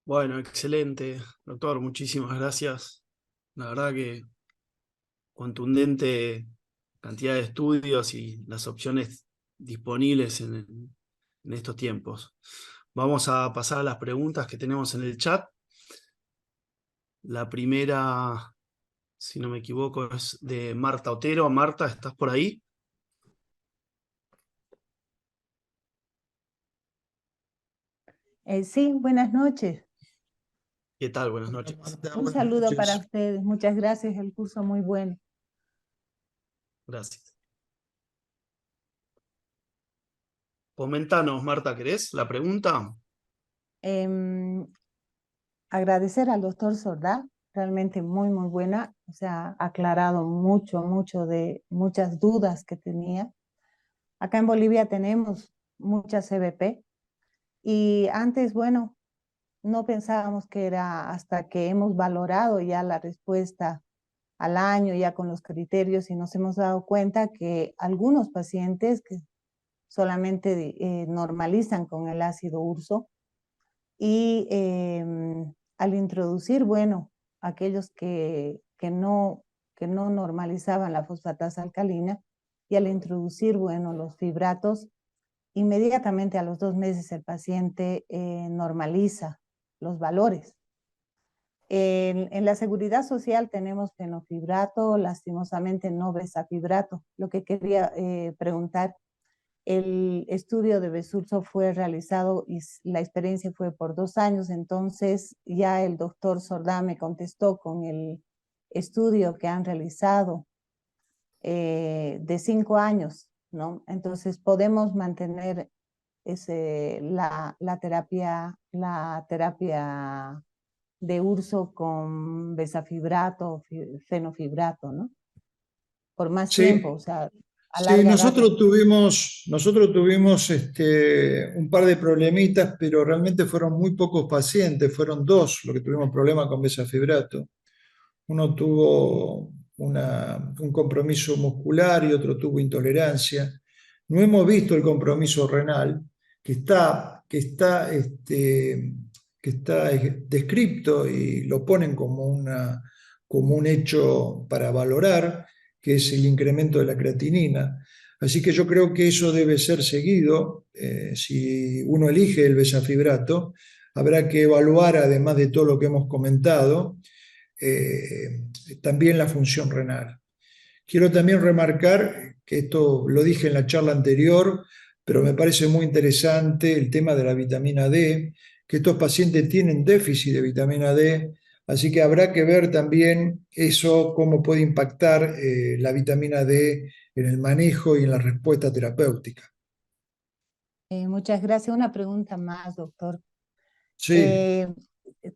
Bueno, excelente, doctor, muchísimas gracias. La verdad que contundente cantidad de estudios y las opciones disponibles en estos tiempos. Vamos a pasar a las preguntas que tenemos en el chat. La primera, si no me equivoco, es de Marta Otero. Marta, ¿estás por ahí? Sí, buenas noches. ¿Qué tal? Buenas Hola noches. Marta, Un buenas saludo para noches. ustedes. Muchas gracias. El curso muy bueno. Gracias. Comentanos, Marta, ¿querés la pregunta? Em, Agradecer al doctor Sordá, realmente muy buena. O sea, ha aclarado mucho de muchas dudas que tenía. Acá en Bolivia tenemos muchas CBP y antes, bueno, no pensábamos que era hasta que hemos valorado ya la respuesta al año, ya con los criterios y nos hemos dado cuenta que algunos pacientes que solamente normalizan con el ácido urso y al introducir, bueno, aquellos que no normalizaban la fosfatasa alcalina y al introducir, bueno, los fibratos, inmediatamente a los 2 meses el paciente normaliza los valores. En la seguridad social tenemos fenofibrato, lastimosamente no besafibrato. Lo que quería preguntar, el estudio de Besulso fue realizado y la experiencia fue por 2 años, entonces ya el doctor Sordá me contestó con el estudio que han realizado de 5 años, ¿no? Entonces podemos mantener la terapia de urso con besafibrato, fenofibrato, ¿no? Por más tiempo, Sí, o sea, a sí, larga data. nosotros tuvimos un par de problemitas, pero realmente fueron muy pocos pacientes, fueron dos los que tuvimos problemas con besafibrato. Uno tuvo un compromiso muscular y otro tuvo intolerancia. No hemos visto el compromiso renal, que está descripto y lo ponen como un hecho para valorar, que es el incremento de la creatinina. Así que yo creo que eso debe ser seguido. Si uno elige el besafibrato, habrá que evaluar, además de todo lo que hemos comentado, eh, también la función renal. Quiero también remarcar que esto lo dije en la charla anterior, pero me parece muy interesante el tema de la vitamina D, que estos pacientes tienen déficit de vitamina D, así que habrá que ver también eso, cómo puede impactar la vitamina D en el manejo y en la respuesta terapéutica. Muchas gracias. Una pregunta más, doctor. Sí, Eh,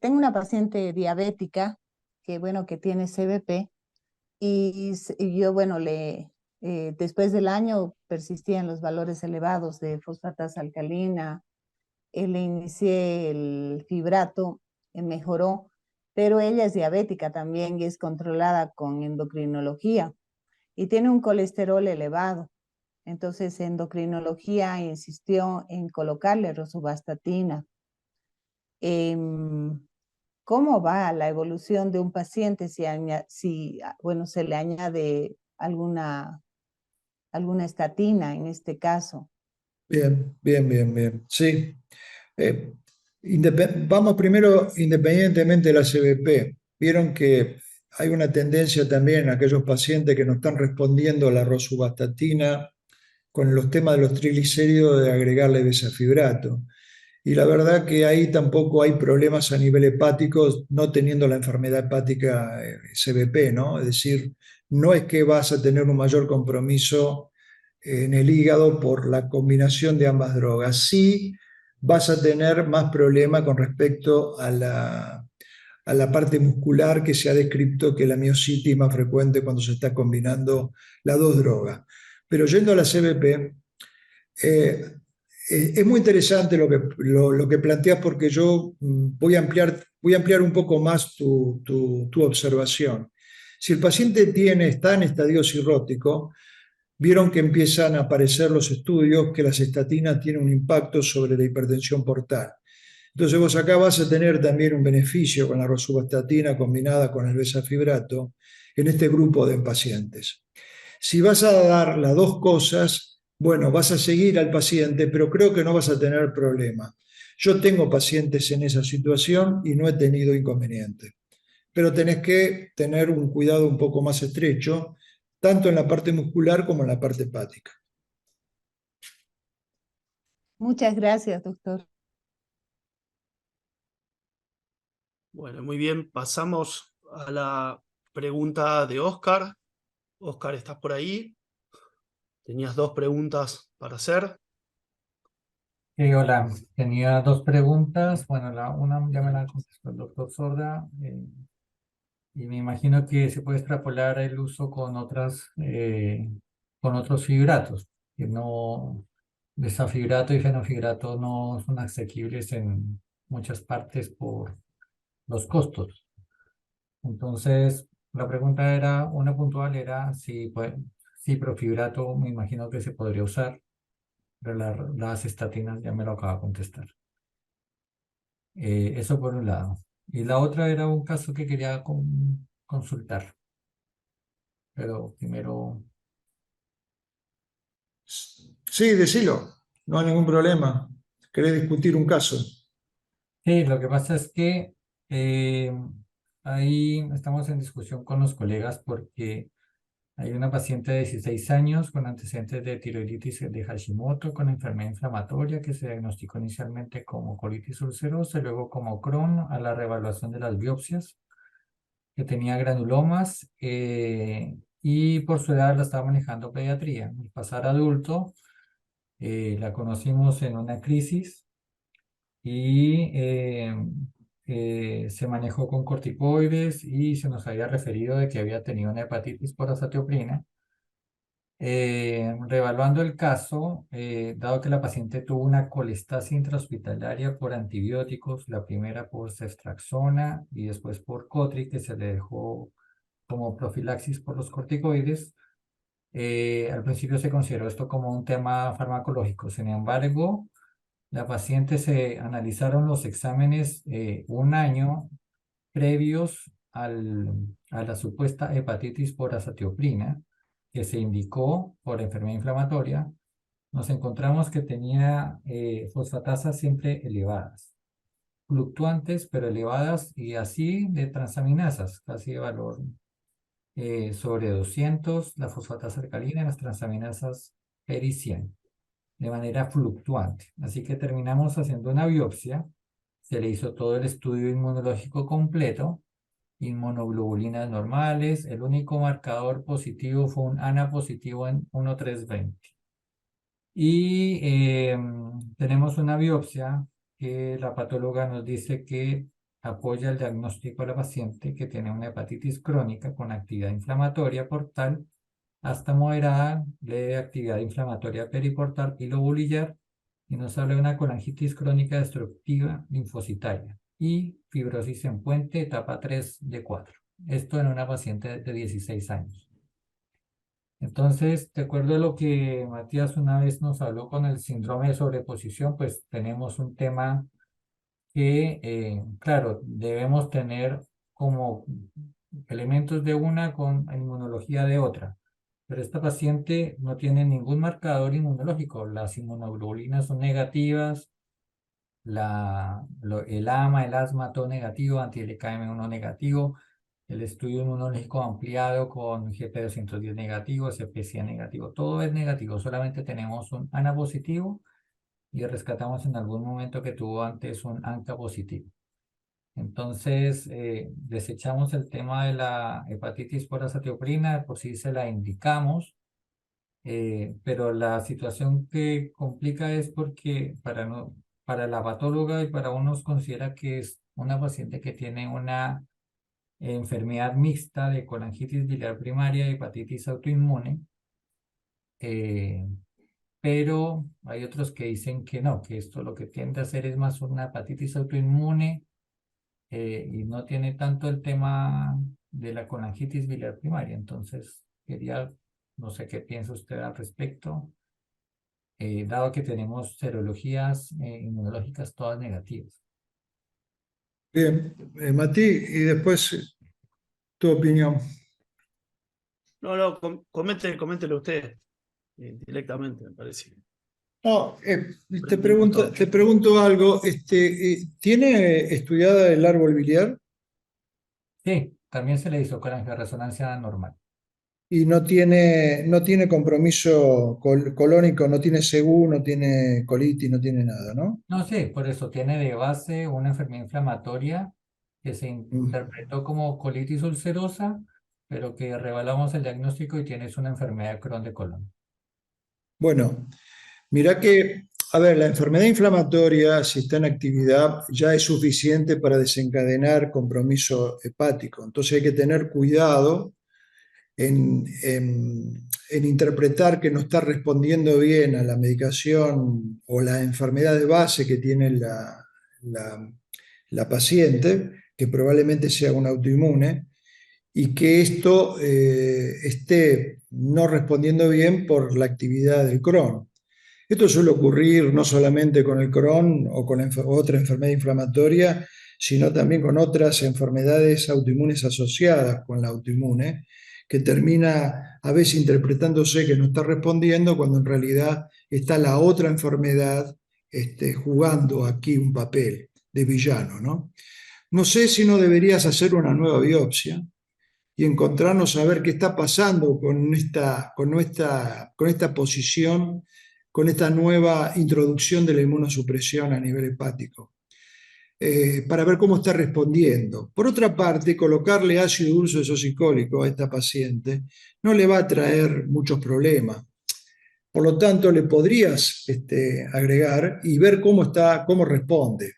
Tengo una paciente diabética que, bueno, que tiene CBP y yo, bueno, después del año persistían los valores elevados de fosfatasa alcalina, le inicié el fibrato, mejoró, pero ella es diabética también y es controlada con endocrinología y tiene un colesterol elevado. Entonces, endocrinología insistió en colocarle rosuvastatina. Em, ¿Cómo va la evolución de un paciente bueno, se le añade alguna estatina en este caso? bien, sí. Eh, Vamos primero, independientemente de la CBP, vieron que hay una tendencia también en aquellos pacientes que no están respondiendo a la rosuvastatina con los temas de los triglicéridos de agregarle besafibrato. Y la verdad que ahí tampoco hay problemas a nivel hepático, no teniendo la enfermedad hepática CBP, ¿no? Es decir, no es que vas a tener un mayor compromiso en el hígado por la combinación de ambas drogas. Sí vas a tener más problema con respecto a la parte muscular, que se ha descrito que la miositis es más frecuente cuando se está combinando las dos drogas. Pero yendo a la CBP, eh, es muy interesante lo que planteas, porque yo voy a ampliar un poco más tu observación. Si el paciente está en estadio cirrótico, vieron que empiezan a aparecer los estudios que las estatinas tienen un impacto sobre la hipertensión portal. Entonces vos acá vas a tener también un beneficio con la rosuvastatina combinada con el bezafibrato en este grupo de pacientes. Si vas a dar las dos cosas, bueno, vas a seguir al paciente, pero creo que no vas a tener problema. Yo tengo pacientes en esa situación y no he tenido inconveniente, pero tenés que tener un cuidado un poco más estrecho, tanto en la parte muscular como en la parte hepática. Muchas gracias, doctor. Bueno, muy bien. Pasamos a la pregunta de Oscar. Oscar, ¿estás por ahí? Tenías dos preguntas para hacer. Hola, tenía dos preguntas. Bueno, una ya me la contestó el doctor Sorda, y me imagino que se puede extrapolar el uso con otros fibratos, que no, bezafibrato y fenofibrato no son asequibles en muchas partes por los costos. Entonces, la pregunta era, una puntual era si, pues, si profibrato me imagino que se podría usar, pero las estatinas ya me lo acaba de contestar. Eso por un lado. Y la otra era un caso que quería consultar. Pero primero, Sí, decilo, no hay ningún problema. ¿Querés discutir un caso? sí, lo que pasa es que eh, ahí estamos en discusión con los colegas porque hay una paciente de 16 años con antecedentes de tiroiditis de Hashimoto con enfermedad inflamatoria que se diagnosticó inicialmente como colitis ulcerosa y luego como Crohn a la reevaluación de las biopsias, que tenía granulomas, y por su edad la estaba manejando pediatría. Al pasar adulto, la conocimos en una crisis y se manejó con corticoides y se nos había referido de que había tenido una hepatitis por azatioprina. Reevaluando el caso, dado que la paciente tuvo una colestasia intrahospitalaria por antibióticos, la primera por ceftriaxona y después por Cotri, que se le dejó como profilaxis por los corticoides, al principio se consideró esto como un tema farmacológico. Sin embargo, la paciente se analizaron los exámenes un año previos a la supuesta hepatitis por azatioprina, que se indicó por enfermedad inflamatoria. Nos encontramos que tenía fosfatasas siempre elevadas, fluctuantes pero elevadas, y así de transaminasas, casi de valor sobre 200, la fosfatasa alcalina y las transaminasas PERI 100, de manera fluctuante. Así que terminamos haciendo una biopsia, se le hizo todo el estudio inmunológico completo, inmunoglobulinas normales, el único marcador positivo fue un ANA positivo en 1320. Y tenemos una biopsia que la patóloga nos dice que apoya el diagnóstico de la paciente que tiene una hepatitis crónica con actividad inflamatoria portal hasta moderada, leve actividad inflamatoria periportal y lobulillar, y nos habla de una colangitis crónica destructiva linfocitaria y fibrosis en puente etapa 3 de 4. Esto en una paciente de 16 años. Entonces, de acuerdo a lo que Matías una vez nos habló con el síndrome de sobreposición, pues tenemos un tema que, claro, debemos tener como elementos de una con inmunología de otra. Pero esta paciente no tiene ningún marcador inmunológico. Las inmunoglobulinas son negativas, el AMA, el asma, todo negativo, anti-LKM1 negativo, el estudio inmunológico ampliado con GP210 negativo, CP100 negativo, todo es negativo, solamente tenemos un ANA positivo y rescatamos en algún momento que tuvo antes un ANCA positivo. Entonces, desechamos el tema de la hepatitis por azatioprina, por si se la indicamos, pero la situación que complica es porque para la patóloga y para unos considera que es una paciente que tiene una enfermedad mixta de colangitis biliar primaria y hepatitis autoinmune, eh, pero hay otros que dicen que no, que esto lo que tiende a hacer es más una hepatitis autoinmune, y no tiene tanto el tema de la colangitis biliar primaria. Entonces, no sé qué piensa usted al respecto, dado que tenemos serologías inmunológicas todas negativas. Bien, Mati, y después tu opinión. No, coméntelo usted directamente, me parece. No, Aprendimos todo. te pregunto algo. ¿Tiene estudiada el árbol biliar Sí, también se le hizo con angioresonancia normal. y no tiene compromiso colónico, no tiene SEGU, no tiene colitis, no tiene nada, ¿no? No sé, por eso tiene de base una enfermedad inflamatoria que se Mm. interpretó como colitis ulcerosa, pero que revelamos el diagnóstico y tienes una enfermedad de Crohn de colon. Bueno, mira que, a ver, la enfermedad inflamatoria, si está en actividad, ya es suficiente para desencadenar compromiso hepático. Entonces hay que tener cuidado en interpretar que no está respondiendo bien a la medicación o la enfermedad de base que tiene la, la paciente, que probablemente sea un autoinmune, y que esto esté no respondiendo bien por la actividad del Crohn. Esto suele ocurrir no solamente con el Crohn o con otra enfermedad inflamatoria, sino también con otras enfermedades autoinmunes asociadas con la autoinmune, que termina a veces interpretándose que no está respondiendo cuando en realidad está la otra enfermedad jugando aquí un papel de villano, ¿no? No sé si no deberías hacer una nueva biopsia y encontrarnos a ver qué está pasando con esta posición, con esta nueva introducción de la inmunosupresión a nivel hepático, para ver cómo está respondiendo. Por otra parte, colocarle ácido dulce isocicólico a esta paciente no le va a traer muchos problemas. Por lo tanto, le podrías agregar y ver cómo responde.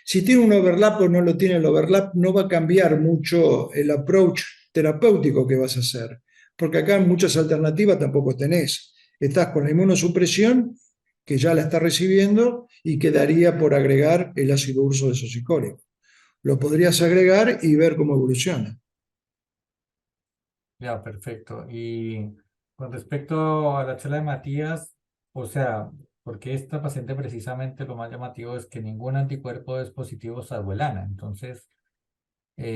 Si tiene un overlap o no lo tiene el overlap, no va a cambiar mucho el approach terapéutico que vas a hacer, porque acá muchas alternativas tampoco tenés. Estás con la inmunosupresión, que ya la está recibiendo, y quedaría por agregar el ácido urso desocicólico. Lo podrías agregar y ver cómo evoluciona. Ya, perfecto. Y con respecto a la charla de Matías, o sea, porque esta paciente precisamente lo más llamativo es que ningún anticuerpo es positivo salvo el ANA. Entonces,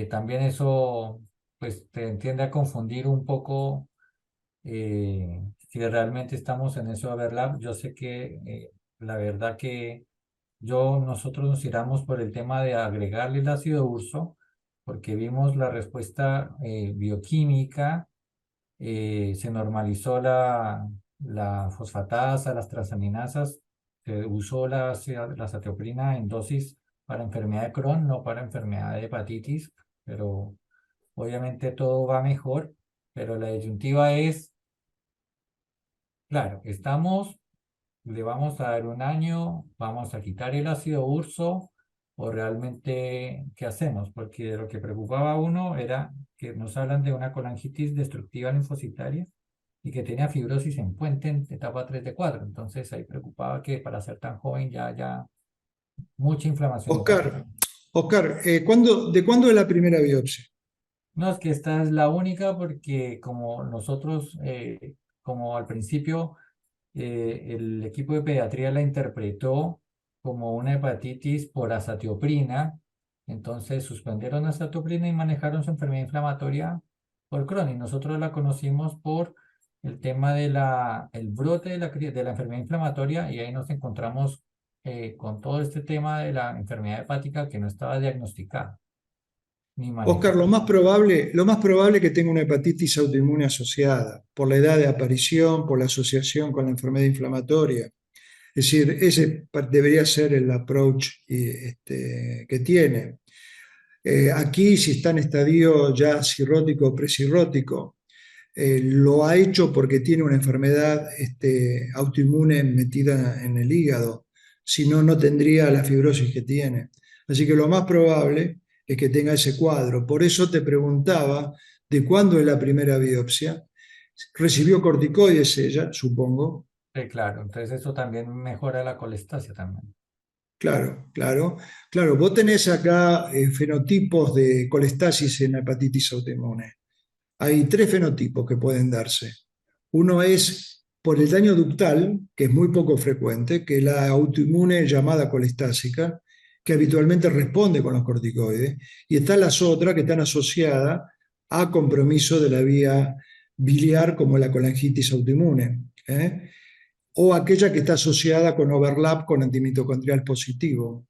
también eso, pues, te tiende a confundir un poco si realmente estamos en ese overlap. Yo sé que la verdad que nosotros nos tiramos por el tema de agregarle el ácido urso, porque vimos la respuesta bioquímica, se normalizó la fosfatasa, las transaminasas, se usó la satioprina en dosis para enfermedad de Crohn, no para enfermedad de hepatitis, pero obviamente todo va mejor, pero la disyuntiva es, claro, le vamos a dar un año, vamos a quitar el ácido urso, o realmente, ¿qué hacemos? Porque lo que preocupaba a uno era que nos hablan de una colangitis destructiva linfocitaria y que tenía fibrosis en puente en etapa 3 de 4. Entonces ahí preocupaba que para ser tan joven ya mucha inflamación hepática. Oscar, Oscar, ¿de cuándo es la primera biopsia? No, es que esta es la única porque como nosotros, como al principio, el equipo de pediatría la interpretó como una hepatitis por azatioprina, entonces suspendieron azatioprina y manejaron su enfermedad inflamatoria por Crohn. Y nosotros la conocimos por el tema de el brote de la enfermedad inflamatoria y ahí nos encontramos con todo este tema de la enfermedad hepática que no estaba diagnosticada ni Oscar, manejada. lo más probable es que tenga una hepatitis autoinmune asociada, por la edad de aparición, por la asociación con la enfermedad inflamatoria. Es decir, ese debería ser el approach que tiene. Aquí, si está en estadio ya cirrótico o presirrótico, lo ha hecho porque tiene una enfermedad autoinmune metida en el hígado, si no, no tendría la fibrosis que tiene. Así que lo más probable es que tenga ese cuadro. Por eso te preguntaba de cuándo es la primera biopsia. Recibió corticoides ella, supongo. Claro, entonces eso también mejora la colestasia también. Claro, claro, claro. Vos tenés acá fenotipos de colestasis en hepatitis autoinmune. Hay tres fenotipos que pueden darse. Uno es por el daño ductal, que es muy poco frecuente, que es la autoinmune llamada colestásica, que habitualmente responde con los corticoides, y están las otras que están asociadas a compromiso de la vía biliar, como la colangitis autoinmune, o aquella que está asociada con overlap con antimitocondrial positivo.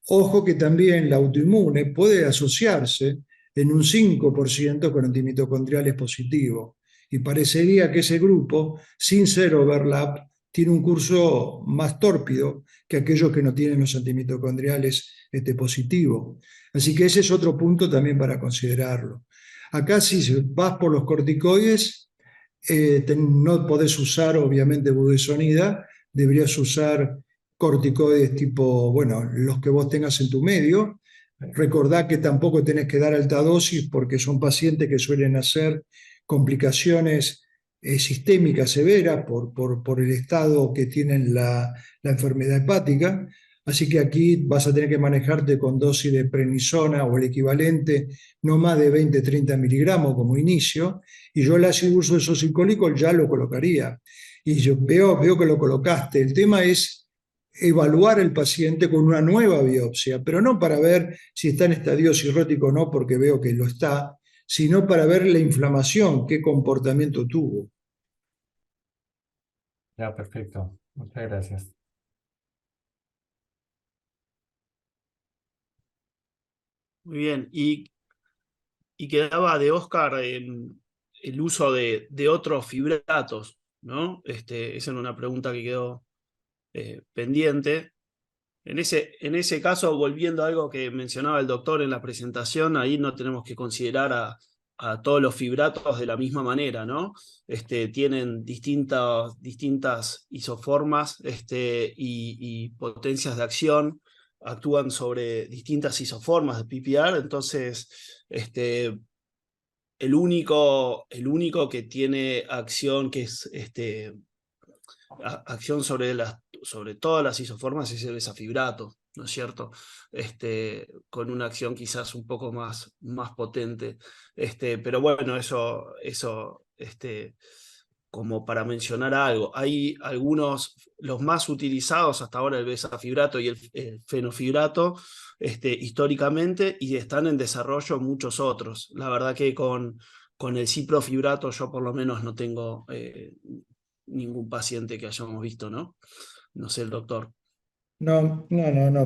Ojo que también la autoinmune puede asociarse en un 5% con antimitocondriales positivos, y parecería que ese grupo, sin ser overlap, tiene un curso más tórpido que aquellos que no tienen los antimitocondriales positivos. Así que ese es otro punto también para considerarlo. Acá, si vas por los corticoides, no podés usar obviamente budesonida, deberías usar corticoides tipo, bueno, los que vos tengas en tu medio. Recordá que tampoco tenés que dar alta dosis porque son pacientes que suelen hacer complicaciones sistémicas severas por el estado que tienen la enfermedad hepática. Así que aquí vas a tener que manejarte con dosis de prednisona o el equivalente, no más de 20-30 miligramos como inicio, y yo el ácido urso desoxicólico ya lo colocaría. Y yo veo que lo colocaste. El tema es evaluar al paciente con una nueva biopsia, pero no para ver si está en estadio cirrótico o no, porque veo que lo está, sino para ver la inflamación, qué comportamiento tuvo. Ya, perfecto. Muchas gracias. Muy bien. Y quedaba de Oscar el uso de otros fibratos, ¿no? Esa era una pregunta que quedó pendiente. En ese caso, volviendo a algo que mencionaba el doctor en la presentación, ahí no tenemos que considerar a todos los fibratos de la misma manera, ¿no? Tienen distintas isoformas y potencias de acción, actúan sobre distintas isoformas de PPR, entonces el único que tiene acción, que es acción sobre todas las isoformas, es el besafibrato, ¿no es cierto? Con una acción quizás un poco más potente. Pero bueno, eso como para mencionar algo. Hay algunos, los más utilizados hasta ahora, el besafibrato y el fenofibrato, históricamente, y están en desarrollo muchos otros. La verdad que con el ciprofibrato yo por lo menos no tengo ningún paciente que hayamos visto, ¿no? No sé, el doctor. No,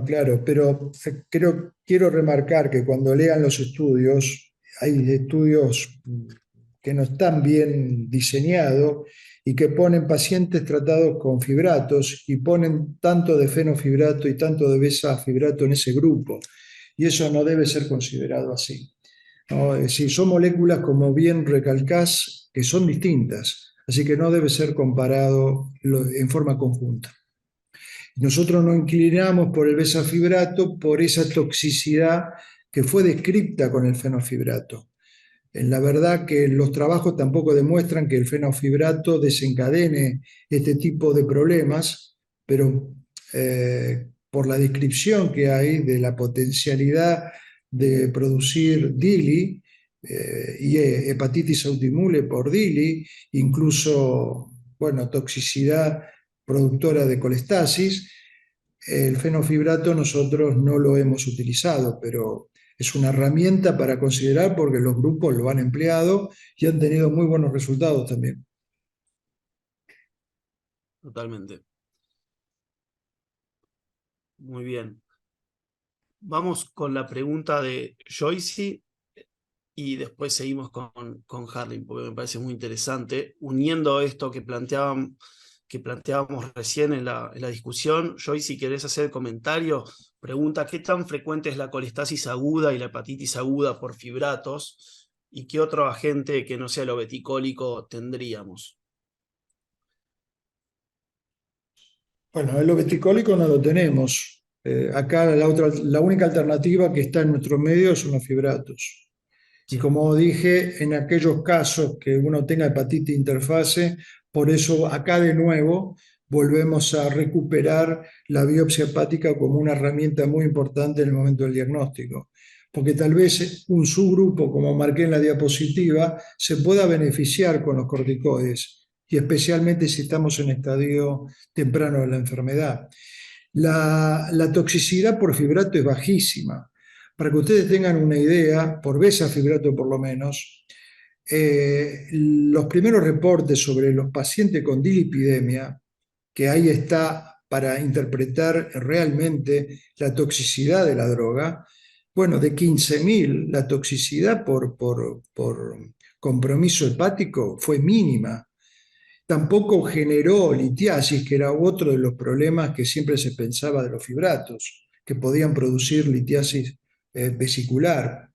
claro, pero quiero remarcar que cuando lean los estudios, hay estudios que no están bien diseñados y que ponen pacientes tratados con fibratos y ponen tanto de fenofibrato y tanto de besafibrato en ese grupo, y eso no debe ser considerado así, ¿no? Es decir, son moléculas, como bien recalcás, que son distintas, así que no debe ser comparado en forma conjunta. Nosotros nos inclinamos por el besafibrato por esa toxicidad que fue descrita con el fenofibrato. En la verdad que los trabajos tampoco demuestran que el fenofibrato desencadene este tipo de problemas, pero por la descripción que hay de la potencialidad de producir DILI y hepatitis autoinmune por DILI, incluso, bueno, toxicidad productora de colestasis, el fenofibrato nosotros no lo hemos utilizado, pero es una herramienta para considerar porque los grupos lo han empleado y han tenido muy buenos resultados también. Totalmente. Muy bien. Vamos con la pregunta de Joyce y después seguimos con Harley, porque me parece muy interesante. Uniendo esto que planteábamos recién en la discusión, Joyce, si querés hacer comentario, pregunta: ¿qué tan frecuente es la colestasis aguda y la hepatitis aguda por fibratos? ¿Y qué otro agente que no sea el obeticólico tendríamos? Bueno, el obeticólico no lo tenemos. Acá la única alternativa que está en nuestro medio son los fibratos. Y Sí. como dije, en aquellos casos que uno tenga hepatitis interfase, por eso acá de nuevo volvemos a recuperar la biopsia hepática como una herramienta muy importante en el momento del diagnóstico. Porque tal vez un subgrupo, como marqué en la diapositiva, se pueda beneficiar con los corticoides, y especialmente si estamos en estadio temprano de la enfermedad. La toxicidad por fibrato es bajísima. Para que ustedes tengan una idea, por besafibrato por lo menos, los primeros reportes sobre los pacientes con dilipidemia, que ahí está para interpretar realmente la toxicidad de la droga, bueno, de 15.000, la toxicidad por compromiso hepático fue mínima. Tampoco generó litiasis, que era otro de los problemas que siempre se pensaba de los fibratos, que podían producir litiasis vesicular.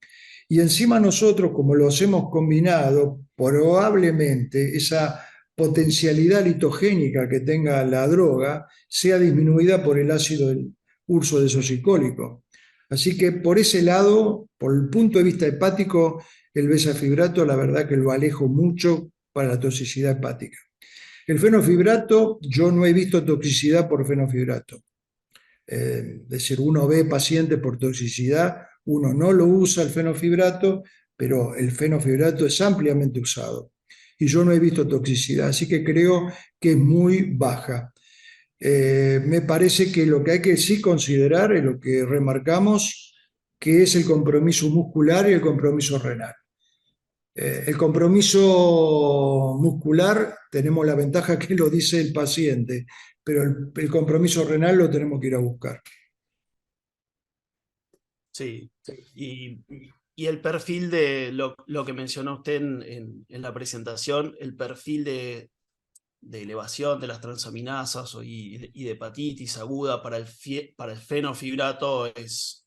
Y encima nosotros, como los hemos combinado, probablemente esa potencialidad litogénica que tenga la droga sea disminuida por el ácido del urso desoxicólico. Así que por ese lado, por el punto de vista hepático, el besafibrato la verdad que lo alejo mucho para la toxicidad hepática. El fenofibrato, yo no he visto toxicidad por fenofibrato. Es decir, uno ve pacientes por toxicidad, uno no lo usa el fenofibrato, pero el fenofibrato es ampliamente usado. Y yo no he visto toxicidad, así que creo que es muy baja. Me parece que lo que hay que sí considerar es lo que remarcamos, que es el compromiso muscular y el compromiso renal. El compromiso muscular tenemos la ventaja que lo dice el paciente, pero el compromiso renal lo tenemos que ir a buscar. Sí, y el perfil de lo que mencionó usted en la presentación, el perfil de elevación de las transaminasas y de hepatitis aguda para el fenofibrato es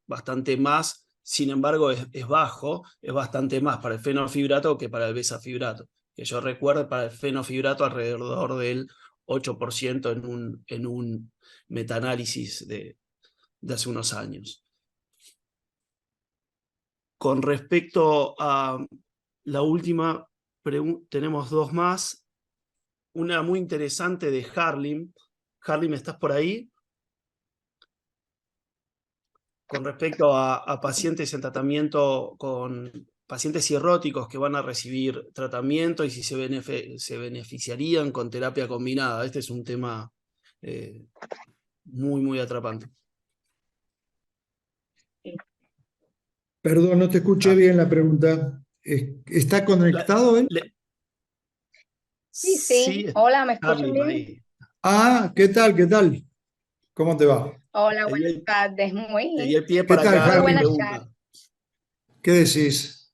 bastante más, sin embargo es bajo, es bastante más para el fenofibrato que para el besafibrato. Que yo recuerdo para el fenofibrato alrededor del 8% en un metaanálisis de hace unos años. Con respecto a la última pregunta, tenemos dos más. Una muy interesante de Harlim. Harlim, ¿estás por ahí? Con respecto a pacientes en tratamiento con pacientes cirróticos que van a recibir tratamiento y si se beneficiarían con terapia combinada. Este es un tema muy, muy atrapante. Perdón, no te escuché bien la pregunta. ¿Está conectado él? Sí, Sí, hola, ¿me escuchan Harlim bien? ahí. Ah, ¿qué tal? ¿Qué tal? ¿Cómo te va? Hola, Te di buenas el, tardes, te di el pie ¿Qué para que tal, hagas muy la Harry? buenas pregunta. tardes. ¿Qué decís?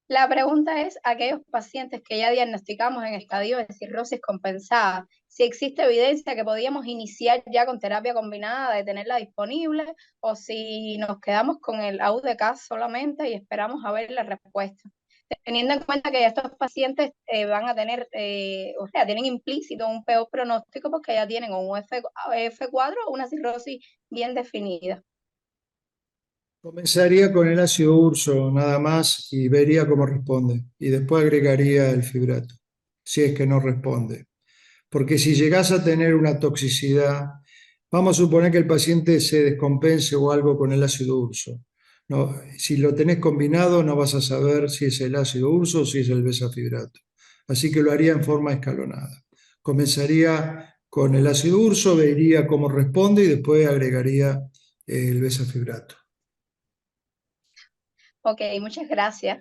La pregunta es, aquellos pacientes que ya diagnosticamos en estadio de cirrosis compensada, si existe evidencia que podíamos iniciar ya con terapia combinada, de tenerla disponible, o si nos quedamos con el AUDK solamente y esperamos a ver la respuesta. Teniendo en cuenta que estos pacientes van a tener, o sea, tienen implícito un peor pronóstico porque ya tienen un F4 o una cirrosis bien definida. Comenzaría con el ácido urso nada más y vería cómo responde. Y después agregaría el fibrato, si es que no responde. Porque si llegás a tener una toxicidad, vamos a suponer que el paciente se descompense o algo con el ácido urso. No, si lo tenés combinado, no vas a saber si es el ácido urso o si es el besafibrato. Así que lo haría en forma escalonada. Comenzaría con el ácido urso, vería cómo responde y después agregaría el besafibrato. Ok, muchas gracias.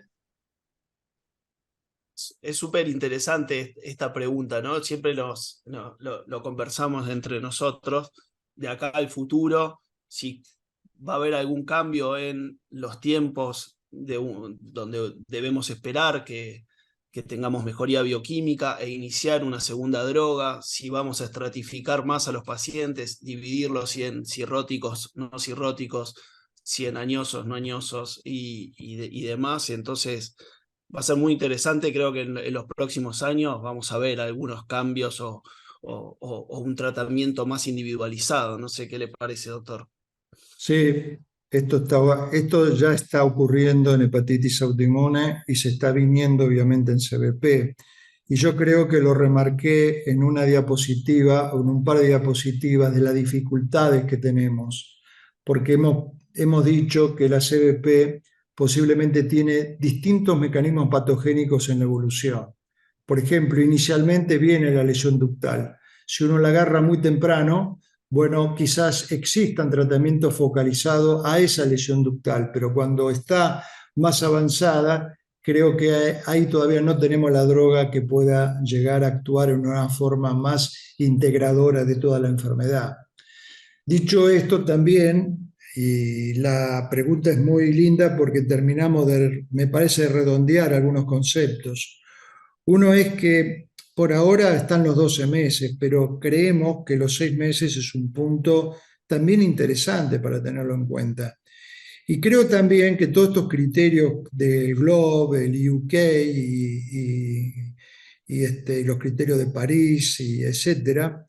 Es súper interesante esta pregunta, ¿no? Siempre lo conversamos entre nosotros, de acá al futuro, si va a haber algún cambio en los tiempos donde debemos esperar que tengamos mejoría bioquímica e iniciar una segunda droga, si vamos a estratificar más a los pacientes, dividirlos si en cirróticos, no cirróticos, si en añosos, no añosos y demás. Entonces va a ser muy interesante, creo que en los próximos años vamos a ver algunos cambios o un tratamiento más individualizado. No sé qué le parece, doctor. Sí, esto ya está ocurriendo en hepatitis autoinmune y se está viniendo obviamente en CBP. Y yo creo que lo remarqué en una diapositiva o en un par de diapositivas de las dificultades que tenemos, porque hemos dicho que la CBP posiblemente tiene distintos mecanismos patogénicos en la evolución. Por ejemplo, inicialmente viene la lesión ductal. Si uno la agarra muy temprano, bueno, quizás existan tratamientos focalizados a esa lesión ductal, pero cuando está más avanzada, creo que ahí todavía no tenemos la droga que pueda llegar a actuar en una forma más integradora de toda la enfermedad. Dicho esto, también, y la pregunta es muy linda porque terminamos de, me parece, redondear algunos conceptos. Uno es que por ahora están los 12 meses, pero creemos que los 6 meses es un punto también interesante para tenerlo en cuenta. Y creo también que todos estos criterios del GLOBE, el UK y los criterios de París, y etcétera,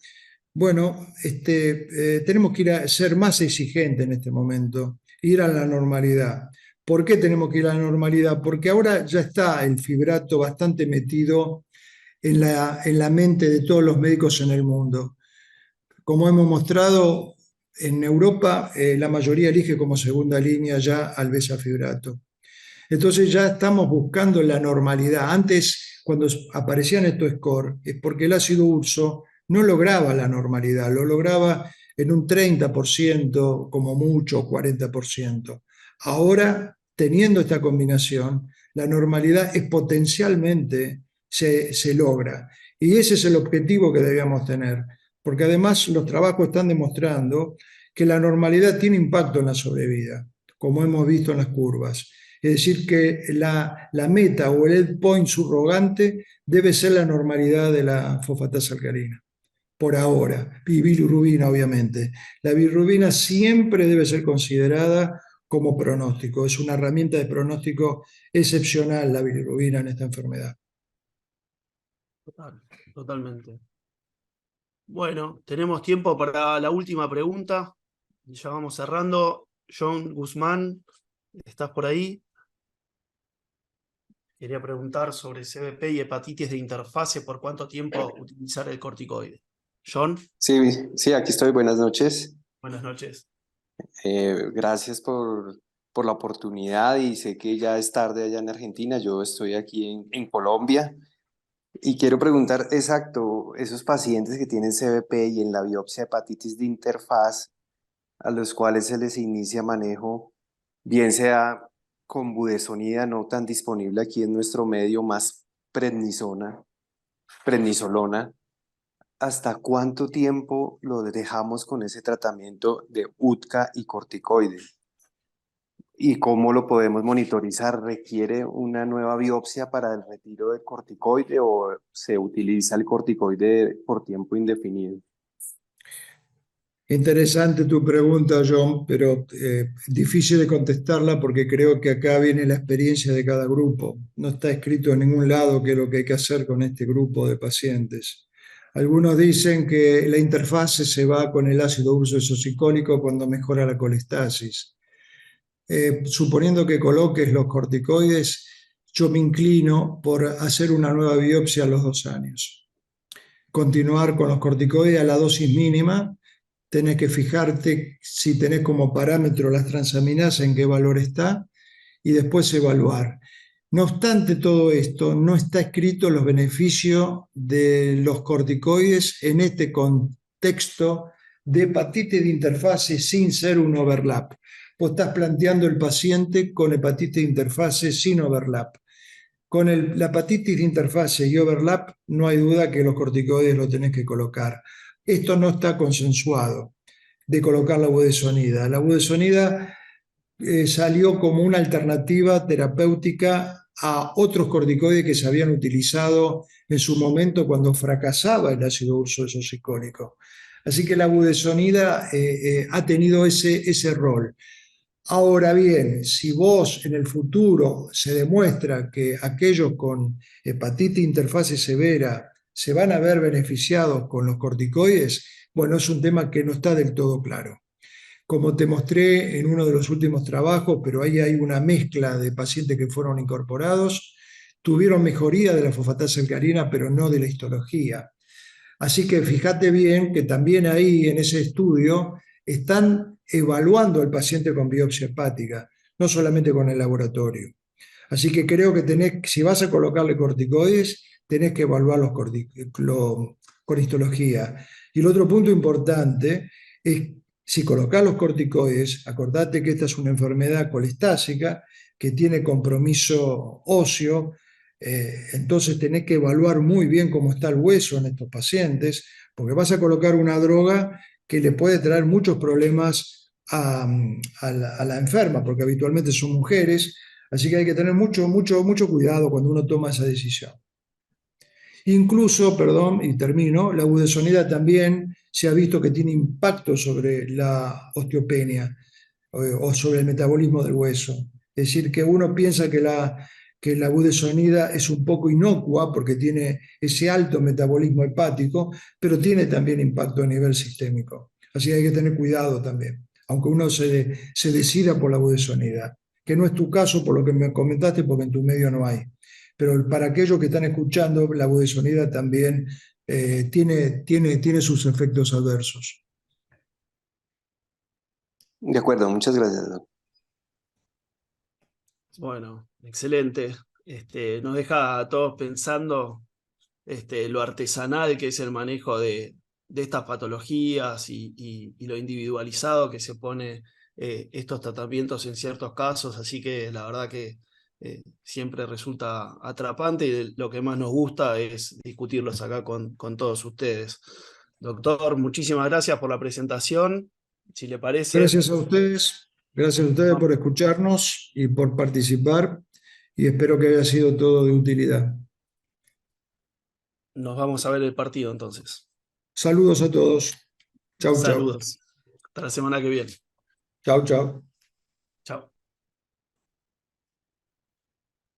bueno, tenemos que ir a ser más exigentes en este momento, ir a la normalidad. ¿Por qué tenemos que ir a la normalidad? Porque ahora ya está el fibrato bastante metido en la mente de todos los médicos en el mundo. Como hemos mostrado, en Europa la mayoría elige como segunda línea ya al besafibrato. Entonces ya estamos buscando la normalidad. Antes, cuando aparecían estos scores, es porque el ácido urso no lograba la normalidad, lo lograba en un 30%, como mucho, 40%. Ahora, teniendo esta combinación, la normalidad exponencialmente se logra. Y ese es el objetivo que debíamos tener, porque además los trabajos están demostrando que la normalidad tiene impacto en la sobrevida, como hemos visto en las curvas. Es decir, que la meta o el endpoint subrogante debe ser la normalidad de la fosfatasa alcalina, por ahora, y bilirrubina obviamente. La bilirrubina siempre debe ser considerada como pronóstico, es una herramienta de pronóstico excepcional la bilirrubina en esta enfermedad. Totalmente. Bueno, tenemos tiempo para la última pregunta. Ya vamos cerrando. John Guzmán, ¿estás por ahí? Quería preguntar sobre CBP y hepatitis de interfase, ¿por cuánto tiempo utilizar el corticoide? John, Sí, aquí estoy. Buenas noches. buenas noches. Gracias por la oportunidad y sé que ya es tarde allá en Argentina. Yo estoy aquí en Colombia y quiero preguntar, exacto, esos pacientes que tienen CBP y en la biopsia hepatitis de interfaz, a los cuales se les inicia manejo, bien sea con budesonida no tan disponible aquí en nuestro medio, más prednisolona. ¿Hasta cuánto tiempo lo dejamos con ese tratamiento de UTCA y corticoide? ¿Y cómo lo podemos monitorizar? ¿Requiere una nueva biopsia para el retiro del corticoide o se utiliza el corticoide por tiempo indefinido? Interesante tu pregunta, John, pero difícil de contestarla porque creo que acá viene la experiencia de cada grupo. No está escrito en ningún lado qué es lo que hay que hacer con este grupo de pacientes. Algunos dicen que la interfase se va con el ácido urso isocicólico cuando mejora la colestasis. Suponiendo que coloques los corticoides, yo me inclino por hacer una nueva biopsia a los 2 años. Continuar con los corticoides a la dosis mínima. Tenés que fijarte si tenés como parámetro las transaminasas, en qué valor está, y después evaluar. No obstante todo esto, no está escrito los beneficios de los corticoides en este contexto de hepatitis de interfase sin ser un overlap. Vos estás planteando el paciente con hepatitis de interfase sin overlap. Con la hepatitis de interfase y overlap, no hay duda que los corticoides lo tenés que colocar. Esto no está consensuado de colocar la budesonida. La budesonida salió como una alternativa terapéutica a otros corticoides que se habían utilizado en su momento cuando fracasaba el ácido urso isocicólico. Así que la budesonida ha tenido ese rol. Ahora bien, si vos en el futuro se demuestra que aquellos con hepatitis interfase severa se van a ver beneficiados con los corticoides, bueno, es un tema que no está del todo claro. Como te mostré en uno de los últimos trabajos, pero ahí hay una mezcla de pacientes que fueron incorporados, tuvieron mejoría de la fosfatasa alcalina, pero no de la histología. Así que fíjate bien que también ahí en ese estudio están evaluando al paciente con biopsia hepática, no solamente con el laboratorio. Así que creo que si vas a colocarle corticoides, tenés que evaluarlos con histología. Y el otro punto importante si colocás los corticoides, acordate que esta es una enfermedad colestásica que tiene compromiso óseo, entonces tenés que evaluar muy bien cómo está el hueso en estos pacientes, porque vas a colocar una droga que le puede traer muchos problemas a la enferma, porque habitualmente son mujeres, así que hay que tener mucho cuidado cuando uno toma esa decisión. Incluso, perdón, y termino, la budesonida también se ha visto que tiene impacto sobre la osteopenia o sobre el metabolismo del hueso. Es decir, que uno piensa que la budesonida es un poco inocua porque tiene ese alto metabolismo hepático, pero tiene también impacto a nivel sistémico. Así que hay que tener cuidado también, aunque uno se decida por la budesonida, que no es tu caso por lo que me comentaste, porque en tu medio no hay. Pero para aquellos que están escuchando, la budesonida también tiene sus efectos adversos. De acuerdo, muchas gracias, doc. Bueno, excelente. Nos deja a todos pensando lo artesanal que es el manejo de estas patologías y lo individualizado que se pone estos tratamientos en ciertos casos, así que la verdad que siempre resulta atrapante y lo que más nos gusta es discutirlos acá con todos ustedes. Doctor, muchísimas gracias por la presentación. Si le parece, Gracias a ustedes por escucharnos y por participar, y espero que haya sido todo de utilidad. nos vamos a ver el partido entonces. Saludos a todos. Chau, chau. Saludos. Hasta la semana que viene. Chau, chau. Chao.